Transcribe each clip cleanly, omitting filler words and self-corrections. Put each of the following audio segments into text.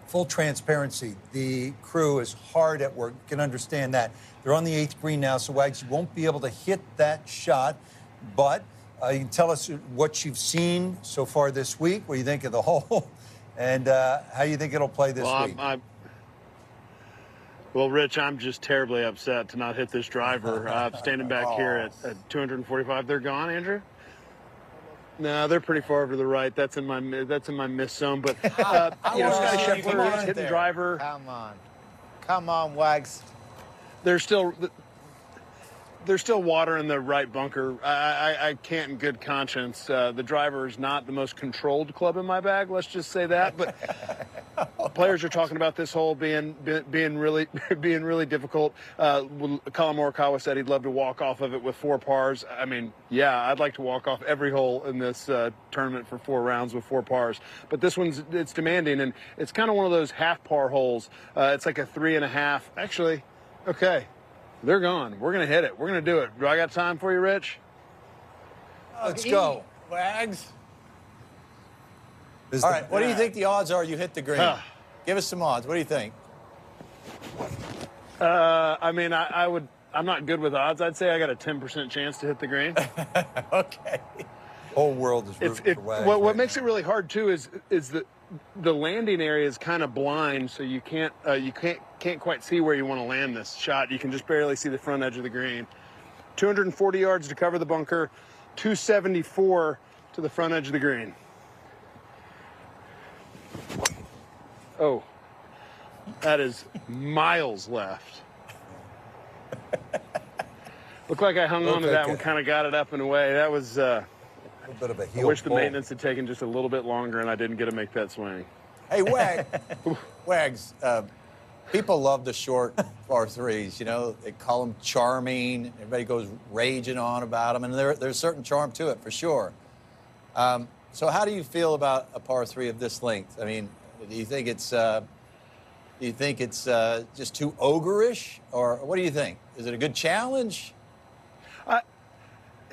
full transparency, the crew is hard at work. You can understand that. They're on the 8th green now, so Wags, you won't be able to hit that shot. But you can tell us what you've seen so far this week, what you think of the hole, and how you think it'll play this week. Well, Rich, I'm just terribly upset to not hit this driver. Standing back here at 245. They're gone, Andrew? No, they're pretty far over to the right. That's in my miss zone. But Scotty Scheffler hitting driver. Come on, Wags. There's still water in the right bunker. I can't in good conscience. The driver is not the most controlled club in my bag. Let's just say that. But players are talking about this hole being really difficult. Colin Morikawa said he'd love to walk off of it with 4 pars. I mean, yeah, I'd like to walk off every hole in this tournament for 4 rounds with 4 pars. But this it's demanding, and it's kind of one of those half par holes. It's like a 3.5. Actually, okay. They're gone. We're going to hit it. We're going to do it. Do I got time for you, Rich? Let's go. Wags. All right, what do you think the odds are you hit the green? Give us some odds. What do you think? I mean, I'm not good with odds. I'd say I got a 10% chance to hit the green. Okay. Whole world is rooting for Wags. What makes it really hard, too, is the landing area is kind of blind, so you can't quite see where you want to land this shot. You can just barely see the front edge of the green. 240 yards to cover the bunker, 274 to the front edge of the green. Oh, that is miles left. Looked like I hung on to that one, kind of got it up and away. That was a bit of a heel. I wish the maintenance had taken just a little bit longer and I didn't get to make that swing. Hey, Wags, people love the short par 3s. You know, they call them charming. Everybody goes raging on about them, and there's a certain charm to it for sure. So how do you feel about a par 3 of this length? I mean, do you think it's just too ogreish, or what do you think? Is it a good challenge?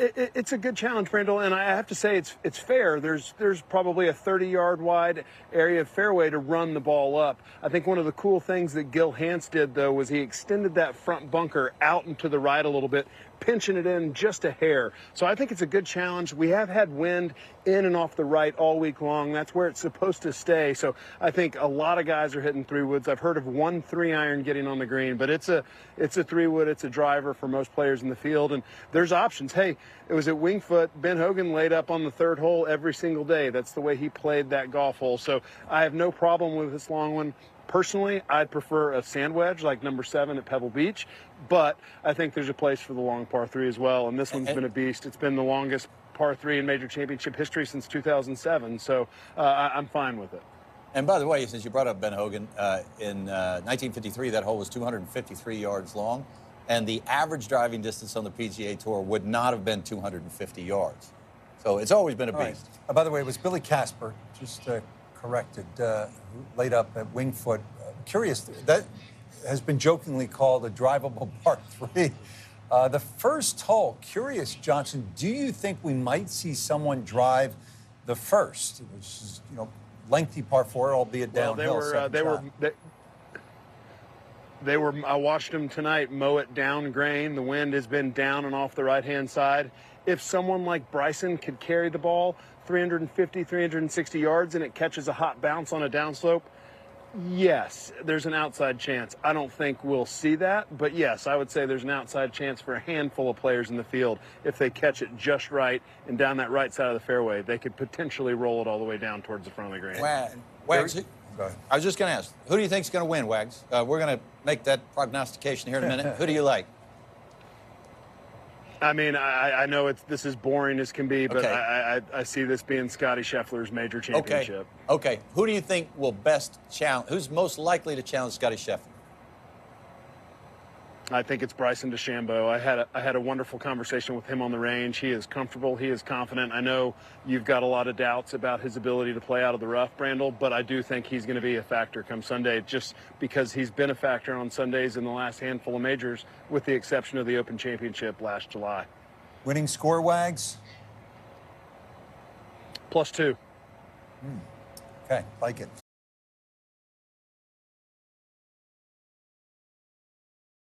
It's a good challenge, Brandel, and I have to say it's fair. There's probably a 30-yard wide area of fairway to run the ball up. I think one of the cool things that Gil Hanse did, though, was he extended that front bunker out and to the right a little bit, pinching it in just a hair. So I think it's a good challenge. We have had wind in and off the right all week long. That's where it's supposed to stay. So I think a lot of guys are hitting 3-woods. I've heard of 1 3-iron getting on the green, but it's a 3-wood. It's a driver for most players in the field, and there's options. Hey, it was at Wingfoot. Ben Hogan laid up on the 3rd hole every single day. That's the way he played that golf hole. So I have no problem with this long one. Personally, I'd prefer a sand wedge like number 7 at Pebble Beach, but I think there's a place for the long par 3 as well, and this one's been a beast. It's been the longest par 3 in major championship history since 2007, so I'm fine with it. And by the way, since you brought up Ben Hogan, in 1953, that hole was 253 yards long, and the average driving distance on the PGA Tour would not have been 250 yards. So it's always been a beast. Right. By the way, it was Billy Casper, just corrected, who laid up at Wingfoot. Curious, that has been jokingly called a drivable par 3. The first hole, curious, Johnson, do you think we might see someone drive the first, which is, lengthy par 4, albeit downhill? I watched them tonight mow it down grain. The wind has been down and off the right-hand side. If someone like Bryson could carry the ball 350, 360 yards and it catches a hot bounce on a downslope, yes, there's an outside chance. I don't think we'll see that, but yes, I would say there's an outside chance for a handful of players in the field. If they catch it just right and down that right side of the fairway, they could potentially roll it all the way down towards the front of the green. Wags, I was just going to ask, who do you think is going to win, Wags? We're going to make that prognostication here in a minute. Who do you like? I mean, I know this is boring as can be, but okay. I see this being Scotty Scheffler's major championship. Okay. Who do you think will best challenge? Who's most likely to challenge Scotty Scheffler? I think it's Bryson DeChambeau. I had a wonderful conversation with him on the range. He is comfortable. He is confident. I know you've got a lot of doubts about his ability to play out of the rough, Brandel, but I do think he's going to be a factor come Sunday, just because he's been a factor on Sundays in the last handful of majors, with the exception of the Open Championship last July. Winning score, Wags? +2. Okay, like it.